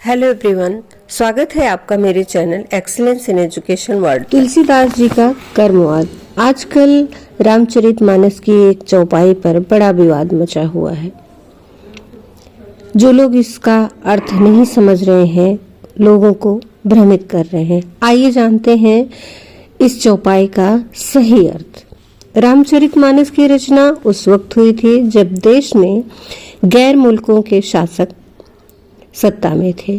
Hello everyone, स्वागत है आपका मेरे channel excellence in education world. Tulsidas ji का कर्मवाद। आजकल रामचरितमानस की एक चौपाई पर बड़ा विवाद मचा हुआ है। जो लोग इसका अर्थ नहीं समझ रहे हैं, लोगों को भ्रमित कर रहे हैं। आइए जानते हैं इस चौपाई का सही अर्थ। रामचरितमानस की रचना उस वक्त हुई थी जब देश में गैर मुल्कों के शासक सत्ता में थे।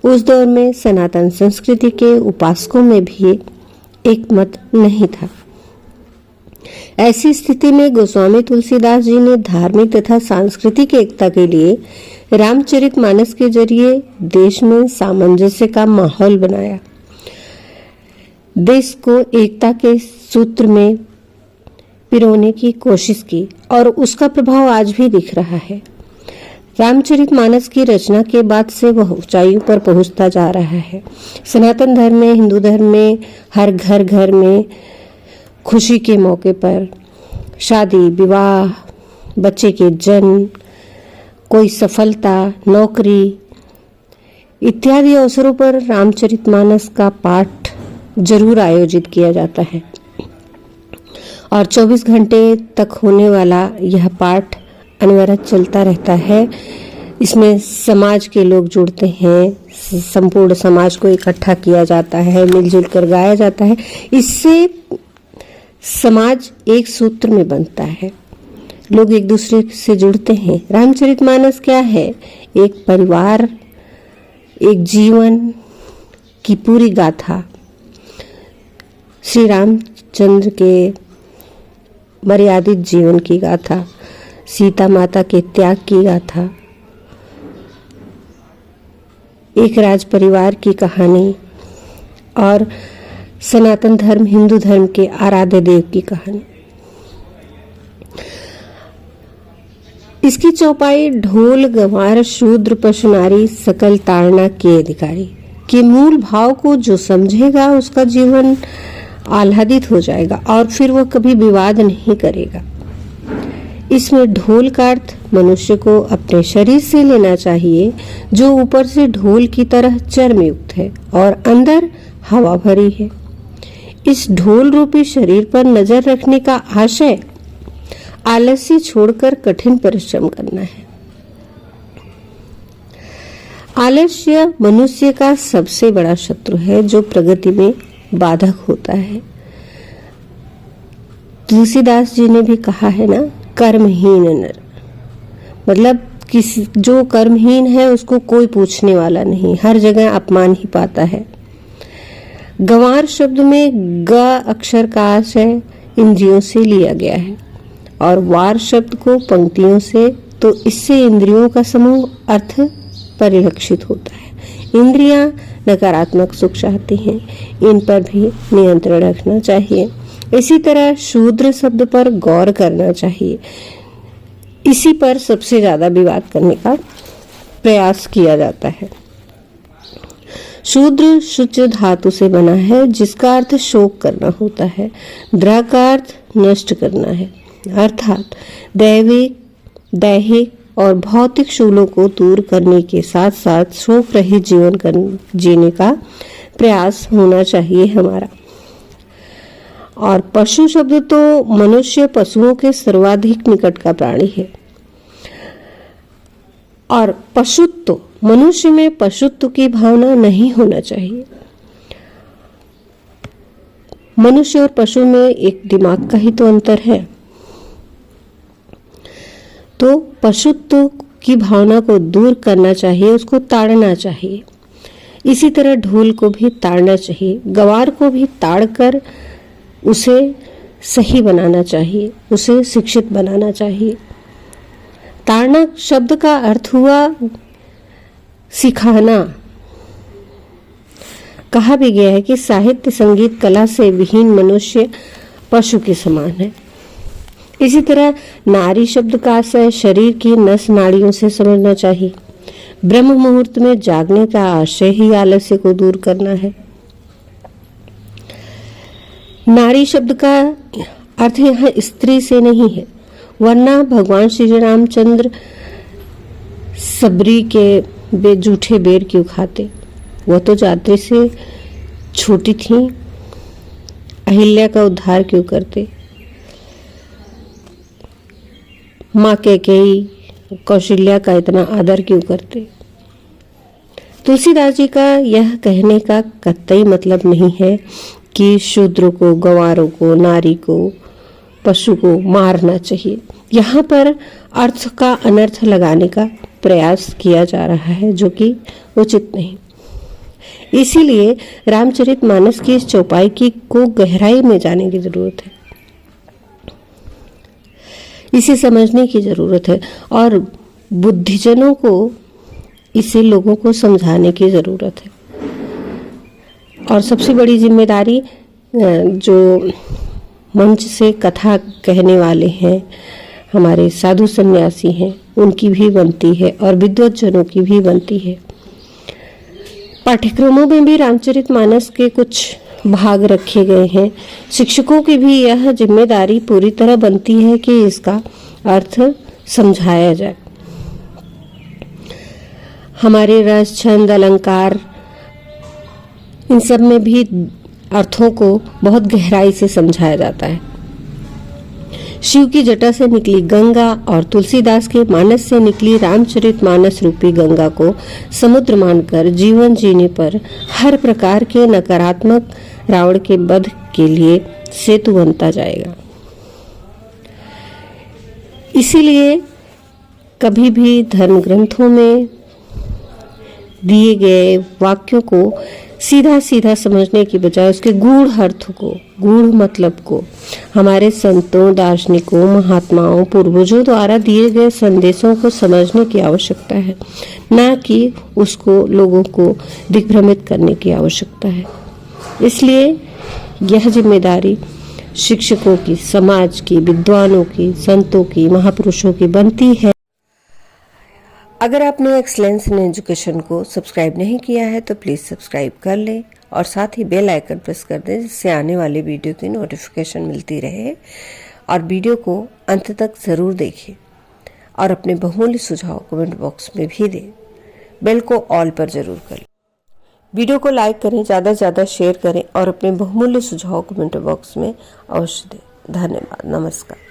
उस दौर में सनातन संस्कृति के उपासकों में भी एक मत नहीं था। ऐसी स्थिति में गोस्वामी तुलसीदास जी ने धार्मिक तथा सांस्कृतिक एकता के लिए रामचरितमानस के जरिए देश में सामंजस्य का माहौल बनाया, देश को एकता के सूत्र में पिरोने की कोशिश की और उसका प्रभाव आज भी दिख रहा है। रामचरितमानस की रचना के बाद से वह ऊंचाइयों पर पहुंचता जा रहा है। सनातन धर्म में, हिंदू धर्म में हर घर में खुशी के मौके पर शादी, विवाह, बच्चे के जन्म, कोई सफलता, नौकरी इत्यादि अवसरों पर रामचरितमानस का पाठ जरूर आयोजित किया जाता है और 24 घंटे तक होने वाला यह पाठ अनवरत चलता रहता है। इसमें समाज के लोग जुड़ते हैं, संपूर्ण समाज को इकट्ठा किया जाता है, मिलजुल कर गाया जाता है। इससे समाज एक सूत्र में बनता है, लोग एक दूसरे से जुड़ते हैं। रामचरितमानस क्या है? एक परिवार, एक जीवन की पूरी गाथा, श्री रामचंद्र के मर्यादित जीवन की गाथा, सीता माता के त्याग की गाथा, एक राज परिवार की कहानी और सनातन धर्म, हिंदू धर्म के आराध्य देव की कहानी। इसकी चौपाई ढोल, गंवार, शूद्र, पशु, नारी, सकल ताड़ना के अधिकारी के मूल भाव को जो समझेगा उसका जीवन आह्लादित हो जाएगा और फिर वह कभी विवाद नहीं करेगा। इसमें ढोल का अर्थ मनुष्य को अपने शरीर से लेना चाहिए, जो ऊपर से ढोल की तरह चर्म युक्त है और अंदर हवा भरी है। इस ढोल रूपी शरीर पर नजर रखने का आशय आलस्य छोड़कर कठिन परिश्रम करना है। आलस्य मनुष्य का सबसे बड़ा शत्रु है जो प्रगति में बाधक होता है। तुलसीदास जी ने भी कहा है ना, कर्महीन नर, मतलब किसी जो कर्महीन है उसको कोई पूछने वाला नहीं, हर जगह अपमान ही पाता है। गंवार शब्द में ग अक्षर का आशय इंद्रियों से लिया गया है और वार शब्द को पंक्तियों से, तो इससे इंद्रियों का समूह अर्थ परिलक्षित होता है। इंद्रियां नकारात्मक सुख चाहती हैं, इन पर भी नियंत्रण रखना चाहिए। इसी तरह शूद्र शब्द पर गौर करना चाहिए। इसी पर सबसे ज्यादा विवाद करने का प्रयास किया जाता है। शूद्र शुच धातु से बना है जिसका अर्थ शोक करना होता है। द्रा का अर्थ नष्ट करना है, अर्थात दैहिक और भौतिक शूलों को दूर करने के साथ साथ शोक रहित जीवन जीने का प्रयास होना चाहिए हमारा। और पशु शब्द तो मनुष्य पशुओं के सर्वाधिक निकट का प्राणी है और पशुत्व, मनुष्य में पशुत्व की भावना नहीं होना चाहिए। मनुष्य और पशु में एक दिमाग का ही तो अंतर है, तो पशुत्व की भावना को दूर करना चाहिए, उसको ताड़ना चाहिए। इसी तरह ढोल को भी ताड़ना चाहिए, गंवार को भी ताड़कर उसे सही बनाना चाहिए, उसे शिक्षित बनाना चाहिए। ताड़ना शब्द का अर्थ हुआ सिखाना। कहा भी गया है कि साहित्य, संगीत, कला से विहीन मनुष्य पशु के समान है। इसी तरह नारी शब्द का आशय शरीर की नस नाड़ियों से समझना चाहिए। ब्रह्म मुहूर्त में जागने का आशय ही आलस्य को दूर करना है। नारी शब्द का अर्थ यहाँ स्त्री से नहीं है, वरना भगवान श्री रामचंद्र सबरी के वे जूठे बेर क्यों खाते? वह तो जाते से छोटी थी। अहिल्या का उद्धार क्यों करते? माँ कैकेयी कौशल्या का इतना आदर क्यों करते? तुलसीदास जी का यह कहने का कतई मतलब नहीं है कि शूद्र को, गंवारों को, नारी को, पशु को मारना चाहिए। यहाँ पर अर्थ का अनर्थ लगाने का प्रयास किया जा रहा है, जो कि उचित नहीं। इसीलिए रामचरितमानस की इस चौपाई को गहराई में जाने की जरूरत है, इसे समझने की जरूरत है और बुद्धिजनों को इसे लोगों को समझाने की जरूरत है। और सबसे बड़ी जिम्मेदारी जो मंच से कथा कहने वाले हैं, हमारे साधु सन्यासी हैं, उनकी भी बनती है और विद्वज्जनों की भी बनती है। पाठ्यक्रमों में भी रामचरितमानस के कुछ भाग रखे गए हैं। शिक्षकों की भी यह जिम्मेदारी पूरी तरह बनती है कि इसका अर्थ समझाया जाए। हमारे रस, छंद, अलंकार, इन सब में भी अर्थों को बहुत गहराई से समझाया जाता है। शिव की जटा से निकली गंगा और तुलसीदास के मानस से निकली रामचरितमानस रूपी गंगा को समुद्र मानकर जीवन जीने पर हर प्रकार के नकारात्मक रावण के वध के लिए सेतु बनता जाएगा। इसीलिए कभी भी धर्म ग्रंथों में दिए गए वाक्यों को सीधा सीधा समझने की बजाय उसके गूढ़ अर्थ को, गूढ़ मतलब को हमारे संतों, दार्शनिकों, महात्माओं, पूर्वजों द्वारा दिए गए संदेशों को समझने की आवश्यकता है, न कि उसको लोगों को दिग्भ्रमित करने की आवश्यकता है। इसलिए यह जिम्मेदारी शिक्षकों की, समाज की, विद्वानों की, संतों की, महापुरुषों की बनती है। अगर आपने एक्सीलेंस इन एजुकेशन को सब्सक्राइब नहीं किया है तो प्लीज़ सब्सक्राइब कर लें और साथ ही बेल आइकन प्रेस कर दें, जिससे आने वाले वीडियो की नोटिफिकेशन मिलती रहे। और वीडियो को अंत तक ज़रूर देखें और अपने बहुमूल्य सुझाव कमेंट बॉक्स में भी दें। बेल को ऑल पर ज़रूर करें। वीडियो को लाइक करें, ज़्यादा से ज़्यादा शेयर करें और अपने बहुमूल्य सुझाव कमेंट बॉक्स में अवश्य दें। धन्यवाद। नमस्कार।